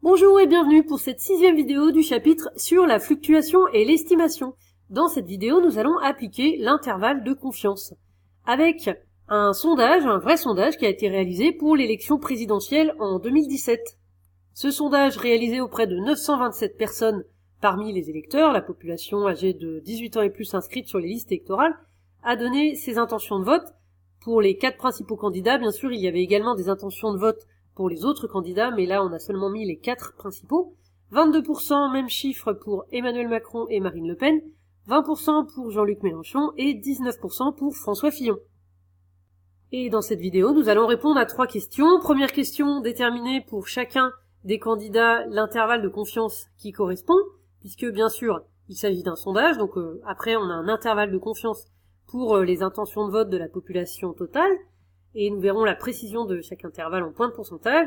Bonjour et bienvenue pour cette 6e vidéo du chapitre sur la fluctuation et l'estimation. Dans cette vidéo, nous allons appliquer l'intervalle de confiance avec un sondage, un vrai sondage qui a été réalisé pour l'élection présidentielle en 2017. Ce sondage réalisé auprès de 927 personnes parmi les électeurs, la population âgée de 18 ans et plus inscrite sur les listes électorales, a donné ses intentions de vote. Pour les 4 principaux candidats, bien sûr, il y avait également des intentions de vote pour les autres candidats, mais là on a seulement mis les 4 principaux. 22%, même chiffre pour Emmanuel Macron et Marine Le Pen, 20% pour Jean-Luc Mélenchon et 19% pour François Fillon. Et dans cette vidéo, nous allons répondre à 3 questions. Première question, déterminer pour chacun des candidats l'intervalle de confiance qui correspond, puisque bien sûr, il s'agit d'un sondage, donc après on a un intervalle de confiance pour les intentions de vote de la population totale, et nous verrons la précision de chaque intervalle en points de pourcentage.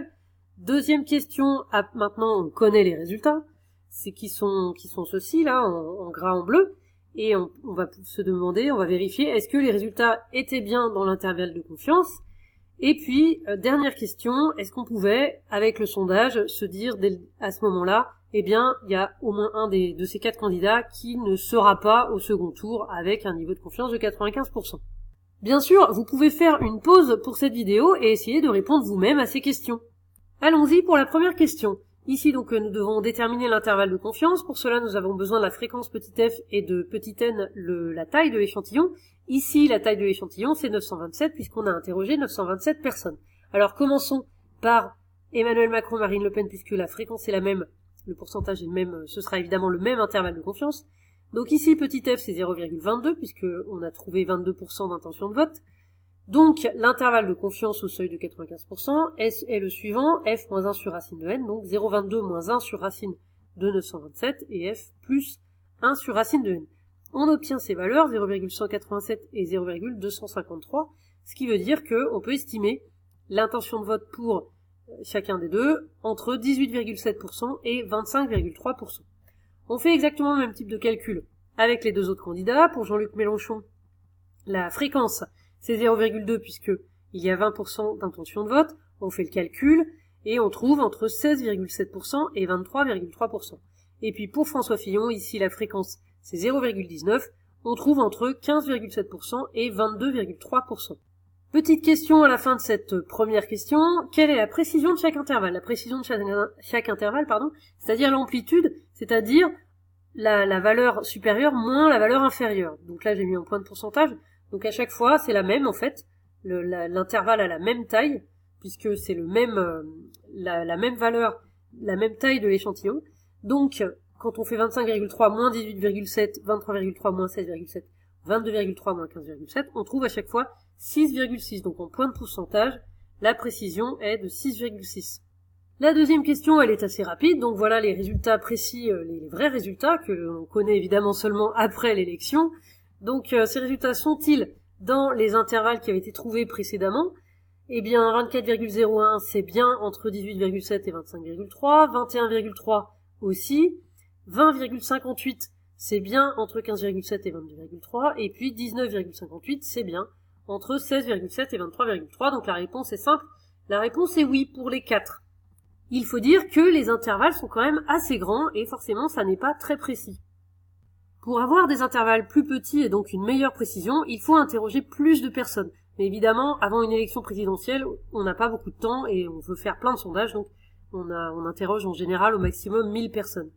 Deuxième question, maintenant on connaît les résultats, c'est qui sont ceux-ci là, en gras en bleu, et on va se demander, on va vérifier, est-ce que les résultats étaient bien dans l'intervalle de confiance? Et puis, dernière question, est-ce qu'on pouvait, avec le sondage, se dire à ce moment-là, eh bien, il y a au moins un de ces 4 candidats qui ne sera pas au second tour avec un niveau de confiance de 95%. Bien sûr, vous pouvez faire une pause pour cette vidéo et essayer de répondre vous-même à ces questions. Allons-y pour la première question. Ici, donc, nous devons déterminer l'intervalle de confiance. Pour cela, nous avons besoin de la fréquence petit f et de petit n, la taille de l'échantillon. Ici, la taille de l'échantillon, c'est 927, puisqu'on a interrogé 927 personnes. Alors, commençons par Emmanuel Macron, Marine Le Pen, puisque la fréquence est la même, le pourcentage est le même, ce sera évidemment le même intervalle de confiance. Donc ici, petit f, c'est 0,22, puisqu'on a trouvé 22% d'intention de vote. Donc, l'intervalle de confiance au seuil de 95% est le suivant, f moins 1 sur racine de n, donc 0,22 moins 1 sur racine de 927, et f plus 1 sur racine de n. On obtient ces valeurs, 0,187 et 0,253, ce qui veut dire qu'on peut estimer l'intention de vote pour chacun des deux entre 18,7% et 25,3%. On fait exactement le même type de calcul avec les 2 autres candidats. Pour Jean-Luc Mélenchon, la fréquence, c'est 0,2 puisque il y a 20% d'intention de vote. On fait le calcul et on trouve entre 16,7% et 23,3%. Et puis pour François Fillon, ici la fréquence, c'est 0,19. On trouve entre 15,7% et 22,3%. Petite question à la fin de cette première question. Quelle est la précision de chaque intervalle? La précision de chaque intervalle, c'est-à-dire l'amplitude, c'est-à-dire la valeur supérieure moins la valeur inférieure. Donc là, j'ai mis en point de pourcentage. Donc à chaque fois, c'est la même en fait. L'intervalle a la même taille, puisque c'est la même valeur, la même taille de l'échantillon. Donc, quand on fait 25,3 moins 18,7, 23,3 moins 16,7, 22,3 moins 15,7, on trouve à chaque fois 6,6. Donc en point de pourcentage, la précision est de 6,6. La deuxième question, elle est assez rapide, donc voilà les résultats précis, les vrais résultats que l'on connaît évidemment seulement après l'élection. Donc ces résultats sont-ils dans les intervalles qui avaient été trouvés précédemment? Eh bien 24,01 c'est bien entre 18,7 et 25,3, 21,3 aussi, 20,58 c'est bien entre 15,7 et 22,3, et puis 19,58 c'est bien entre 16,7 et 23,3, donc la réponse est simple, la réponse est oui pour les 4. Il faut dire que les intervalles sont quand même assez grands, et forcément ça n'est pas très précis. Pour avoir des intervalles plus petits et donc une meilleure précision, il faut interroger plus de personnes. Mais évidemment, avant une élection présidentielle, on n'a pas beaucoup de temps et on veut faire plein de sondages, donc on interroge en général au maximum 1000 personnes.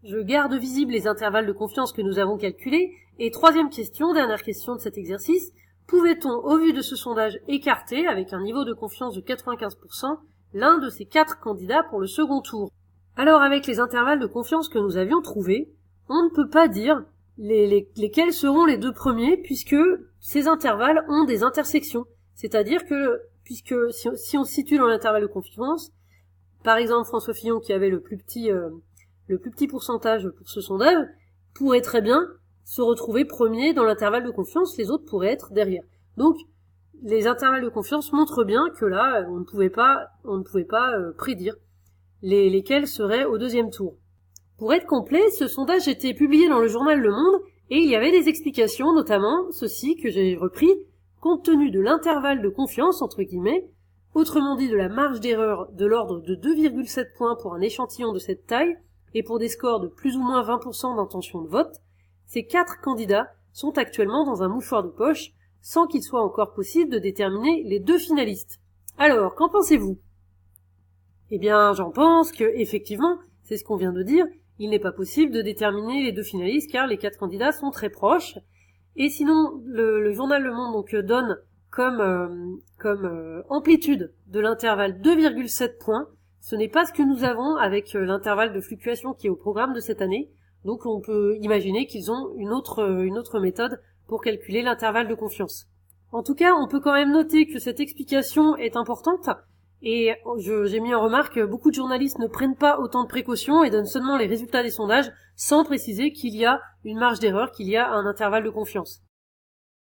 Je garde visibles les intervalles de confiance que nous avons calculés. Et troisième question, dernière question de cet exercice, pouvait-on, au vu de ce sondage, écarter, avec un niveau de confiance de 95%, l'un de ces 4 candidats pour le second tour? Alors avec les intervalles de confiance que nous avions trouvés, on ne peut pas dire lesquels seront les 2 premiers, puisque ces intervalles ont des intersections. C'est-à-dire que, puisque si on se situe dans l'intervalle de confiance, par exemple François Fillon qui avait le plus petit pourcentage pour ce sondage, pourrait très bien se retrouver premier dans l'intervalle de confiance, les autres pourraient être derrière. Donc, les intervalles de confiance montrent bien que là, on ne pouvait pas prédire lesquels seraient au 2e tour. Pour être complet, ce sondage était publié dans le journal Le Monde et il y avait des explications, notamment ceci que j'ai repris, compte tenu de l'intervalle de confiance, entre guillemets, autrement dit de la marge d'erreur de l'ordre de 2,7 points pour un échantillon de cette taille, et pour des scores de plus ou moins 20% d'intention de vote, ces 4 candidats sont actuellement dans un mouchoir de poche, sans qu'il soit encore possible de déterminer les 2 finalistes. Alors, qu'en pensez-vous? Eh bien, j'en pense que, effectivement, c'est ce qu'on vient de dire, il n'est pas possible de déterminer les 2 finalistes car les 4 candidats sont très proches. Et sinon, le journal Le Monde donc donne comme amplitude de l'intervalle 2,7 points. Ce n'est pas ce que nous avons avec l'intervalle de fluctuation qui est au programme de cette année. Donc on peut imaginer qu'ils ont une autre méthode pour calculer l'intervalle de confiance. En tout cas, on peut quand même noter que cette explication est importante. Et j'ai mis en remarque que beaucoup de journalistes ne prennent pas autant de précautions et donnent seulement les résultats des sondages sans préciser qu'il y a une marge d'erreur, qu'il y a un intervalle de confiance.